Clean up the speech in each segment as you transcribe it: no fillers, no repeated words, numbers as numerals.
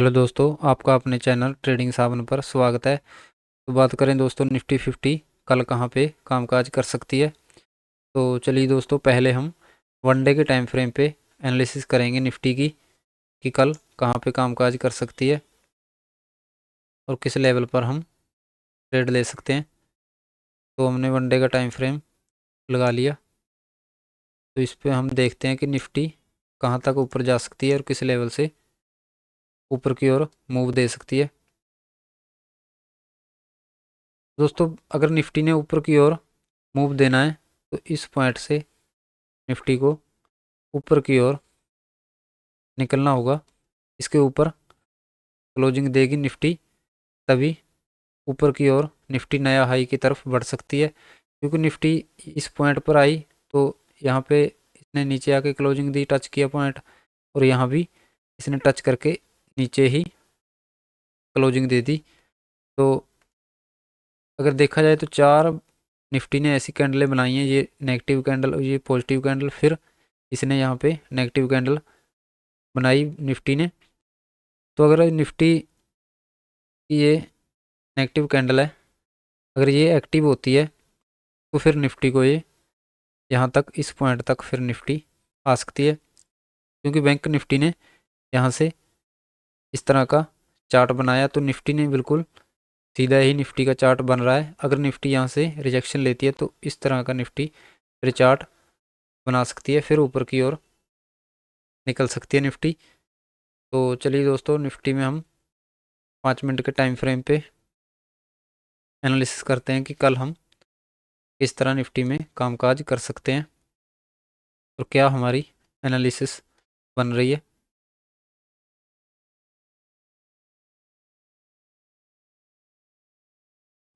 Hello दोस्तों, आपका अपने चैनल ट्रेडिंग सावन पर स्वागत है। तो बात करें दोस्तों निफ्टी 50 कल कहां पे कामकाज कर सकती है। तो चलिए दोस्तों, पहले हम वन डे के टाइम फ्रेम पे एनालिसिस करेंगे निफ्टी की कि कल कहां पे कामकाज कर सकती है और किस लेवल पर हम ट्रेड ले सकते हैं। तो हमने वन डे का टाइम फ्रेम लगा लिया। तो इस पे हम देखते हैं कि निफ्टी कहां तक ऊपर जा सकती है और किस लेवल से ऊपर की ओर मूव दे सकती है। दोस्तों, अगर निफ्टी ने ऊपर की ओर मूव देना है तो इस पॉइंट से निफ्टी को ऊपर की ओर निकलना होगा। इसके ऊपर क्लोजिंग देगी निफ्टी, तभी ऊपर की ओर निफ्टी नया हाई की तरफ बढ़ सकती है। क्योंकि निफ्टी इस पॉइंट पर आई तो यहाँ पे इसने नीचे आके क्लोजिंग दी, टच किया पॉइंट, और यहाँ भी इसने टच करके नीचे ही क्लोजिंग दे दी। तो अगर देखा जाए तो चार निफ्टी ने ऐसी कैंडलें बनाई हैं, ये नेगेटिव कैंडल और ये पॉजिटिव कैंडल, फिर इसने यहाँ पे नेगेटिव कैंडल बनाई निफ्टी ने। तो अगर निफ्टी की ये नेगेटिव कैंडल है, अगर ये एक्टिव होती है तो फिर निफ्टी को ये यहाँ तक, इस पॉइंट तक फिर निफ्टी आ सकती है। क्योंकि बैंक निफ्टी ने यहाँ से इस तरह का चार्ट बनाया, तो निफ्टी ने बिल्कुल सीधा ही निफ्टी का चार्ट बन रहा है। अगर निफ्टी यहाँ से रिजेक्शन लेती है तो इस तरह का निफ्टी फिर चार्ट बना सकती है, फिर ऊपर की ओर निकल सकती है निफ्टी। तो चलिए दोस्तों, निफ्टी में हम 5 मिनट के टाइम फ्रेम पे एनालिसिस करते हैं कि कल हम किस तरह निफ्टी में कामकाज कर सकते हैं और क्या हमारी एनालिसिस बन रही है।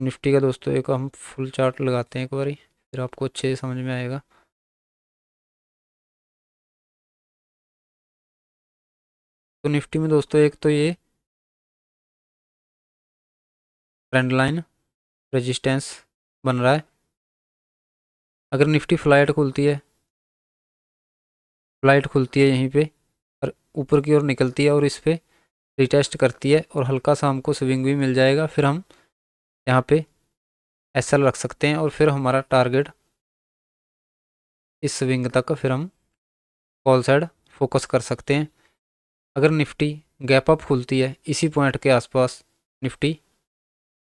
निफ्टी का दोस्तों एक हम फुल चार्ट लगाते हैं एक बारी, फिर आपको अच्छे से समझ में आएगा। तो निफ्टी में दोस्तों एक तो ये ट्रेंड लाइन रेजिस्टेंस बन रहा है। अगर निफ्टी फ्लाइट खुलती है यहीं पे और ऊपर की ओर निकलती है और इस पे रिटेस्ट करती है और हल्का सा हमको स्विंग भी मिल जाएगा, फिर हम यहाँ पे एसएल रख सकते हैं और फिर हमारा टारगेट इस स्विंग तक फिर हम कॉल साइड फोकस कर सकते हैं। अगर निफ्टी गैप अप खुलती है इसी पॉइंट के आसपास, निफ्टी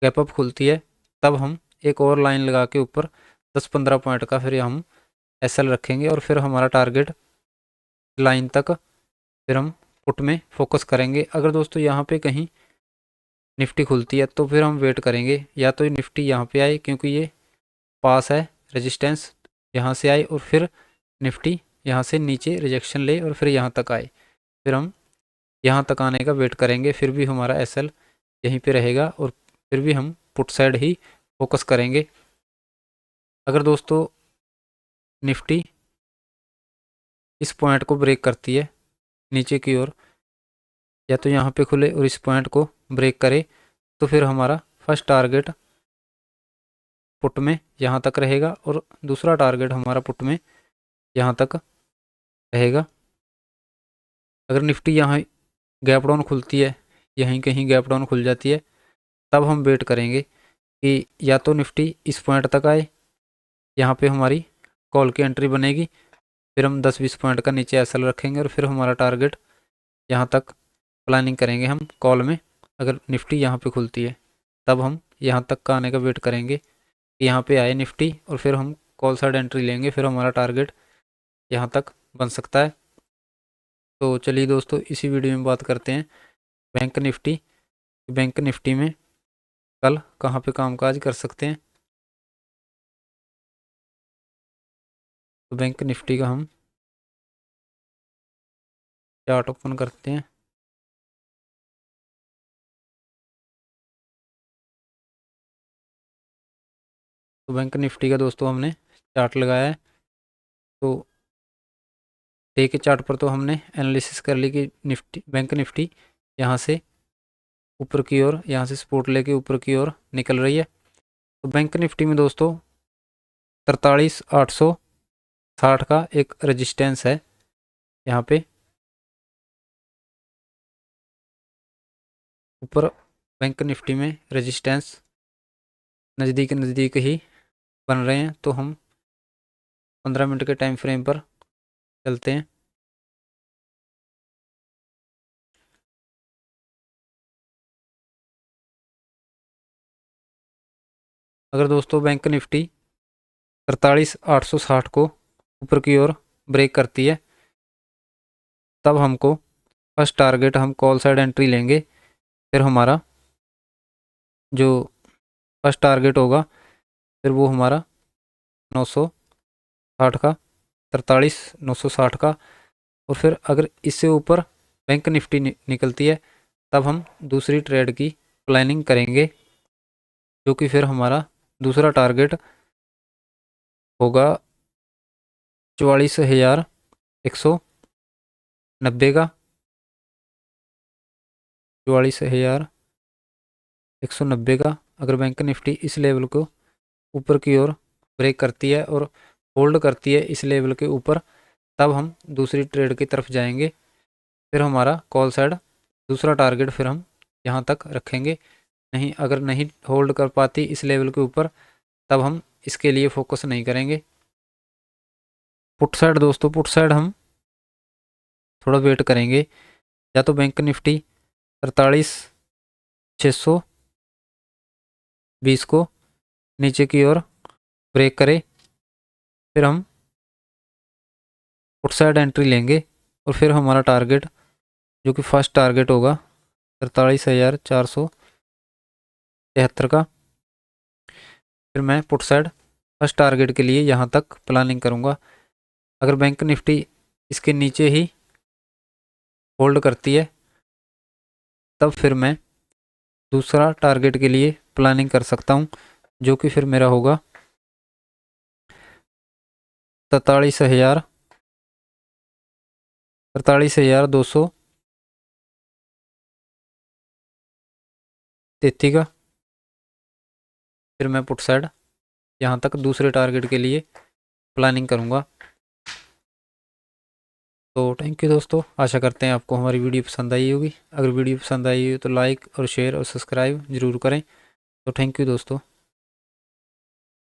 गैप अप खुलती है, तब हम एक और लाइन लगा के ऊपर 10-15 पॉइंट का फिर हम एसएल रखेंगे और फिर हमारा टारगेट लाइन तक फिर हम पुट में फोकस करेंगे। अगर दोस्तों यहाँ पे कहीं निफ्टी खुलती है तो फिर हम वेट करेंगे, या तो निफ्टी यहाँ पे आए क्योंकि ये पास है रेजिस्टेंस, यहाँ से आए और फिर निफ्टी यहाँ से नीचे रिजेक्शन ले और फिर यहाँ तक आए, फिर हम यहाँ तक आने का वेट करेंगे। फिर भी हमारा एसएल यहीं पे रहेगा और फिर भी हम पुट साइड ही फोकस करेंगे। अगर दोस्तों निफ्टी इस पॉइंट को ब्रेक करती है नीचे की ओर, या तो यहाँ पे खुले और इस पॉइंट को ब्रेक करे, तो फिर हमारा फर्स्ट टारगेट पुट में यहाँ तक रहेगा और दूसरा टारगेट हमारा पुट में यहाँ तक रहेगा। अगर निफ्टी यहाँ गैप डाउन खुलती है, यहीं कहीं गैप डाउन खुल जाती है, तब हम वेट करेंगे कि या तो निफ्टी इस पॉइंट तक आए, यहाँ पे हमारी कॉल की एंट्री बनेगी, फिर हम 10-20 पॉइंट का नीचे एसएल रखेंगे और फिर हमारा टारगेट यहाँ तक प्लानिंग करेंगे हम कॉल में। अगर निफ्टी यहाँ पे खुलती है तब हम यहाँ तक का आने का वेट करेंगे कि यहाँ पे आए निफ्टी और फिर हम कॉल साइड एंट्री लेंगे, फिर हमारा टारगेट यहाँ तक बन सकता है। तो चलिए दोस्तों, इसी वीडियो में बात करते हैं बैंक निफ्टी। बैंक निफ्टी में कल कहाँ पे कामकाज कर सकते हैं। तो बैंक निफ्टी का हम चार्ट ओपन करते हैं। तो बैंक निफ्टी का दोस्तों हमने चार्ट लगाया है। तो डे के चार्ट पर तो हमने एनालिसिस कर ली कि निफ्टी बैंक निफ्टी यहाँ से ऊपर की ओर, यहाँ से सपोर्ट लेके ऊपर की ओर निकल रही है। तो बैंक निफ्टी में दोस्तों 43,860 का एक रेजिस्टेंस है यहाँ पे। ऊपर बैंक निफ्टी में रेजिस्टेंस नज़दीक नज़दीक ही बन रहे हैं, तो हम 15 मिनट के टाइम फ्रेम पर चलते हैं। अगर दोस्तों बैंक निफ्टी 43,860 को ऊपर की ओर ब्रेक करती है, तब हमको फर्स्ट टारगेट हम कॉल साइड एंट्री लेंगे। फिर हमारा जो फर्स्ट टारगेट होगा फिर वो हमारा 960 का, 43,960 का। और फिर अगर इससे ऊपर बैंक निफ्टी निकलती है, तब हम दूसरी ट्रेड की प्लानिंग करेंगे, जो कि फिर हमारा दूसरा टारगेट होगा 44,190 का। 44,190 का अगर बैंक निफ्टी इस लेवल को ऊपर की ओर ब्रेक करती है और होल्ड करती है इस लेवल के ऊपर, तब हम दूसरी ट्रेड की तरफ जाएंगे। फिर हमारा कॉल साइड दूसरा टारगेट फिर हम यहाँ तक रखेंगे। नहीं, अगर नहीं होल्ड कर पाती इस लेवल के ऊपर, तब हम इसके लिए फोकस नहीं करेंगे। पुट साइड दोस्तों, पुट साइड हम थोड़ा वेट करेंगे, या तो बैंक निफ्टी 43,620 को नीचे की ओर ब्रेक करे, फिर हम पुट साइड एंट्री लेंगे। और फिर हमारा टारगेट जो कि फर्स्ट टारगेट होगा 43,473 का, फिर मैं पुट साइड फर्स्ट टारगेट के लिए यहाँ तक प्लानिंग करूँगा। अगर बैंक निफ्टी इसके नीचे ही होल्ड करती है, तब फिर मैं दूसरा टारगेट के लिए प्लानिंग कर सकता हूँ, जो कि फिर मेरा होगा 43,233 का। फिर मैं पुट साइड यहाँ तक दूसरे टारगेट के लिए प्लानिंग करूँगा। तो थैंक यू दोस्तों, आशा करते हैं आपको हमारी वीडियो पसंद आई होगी। अगर वीडियो पसंद आई हो तो लाइक और शेयर और सब्सक्राइब ज़रूर करें। तो थैंक यू दोस्तों।